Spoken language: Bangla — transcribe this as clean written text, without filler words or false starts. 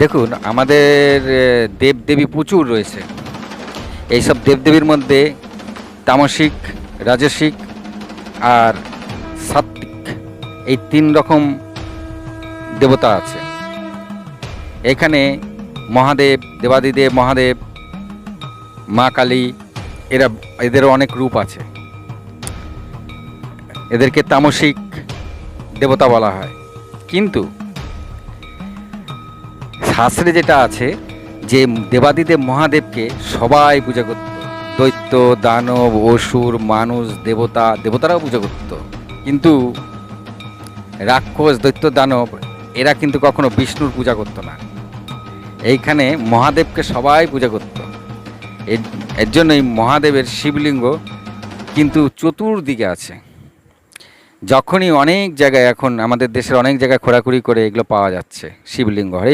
দেখুন আমাদের দেবদেবী প্রচুর রয়েছে। এইসব দেবদেবীর মধ্যে তামসিক, রাজসিক আর সাত্ত্বিক, এই ৩ রকম দেবতা আছে। এখানে মহাদেব, দেবাদিদেব মহাদেব, মা কালী, এদেরও অনেক রূপ আছে। এদেরকে তামসিক দেবতা বলা হয়। কিন্তু শাস্ত্রে যেটা আছে যে দেবাদিদেব মহাদেবকে সবাই পূজা করত। দৈত্য, দানব, অসুর, মানুষ, দেবতারাও পূজা করত। কিন্তু রাক্ষস, দৈত্য, দানব এরা কিন্তু কখনো বিষ্ণুর পূজা করতো না। এইখানে মহাদেবকে সবাই পূজা করত। এর এর জন্যই মহাদেবের শিবলিঙ্গ কিন্তু চতুর্দিকে আছে। যখনই অনেক জায়গায়, এখন আমাদের দেশের অনেক জায়গায় খোঁড়াখুড়ি করে এগুলো পাওয়া যাচ্ছে শিবলিঙ্গ। হরে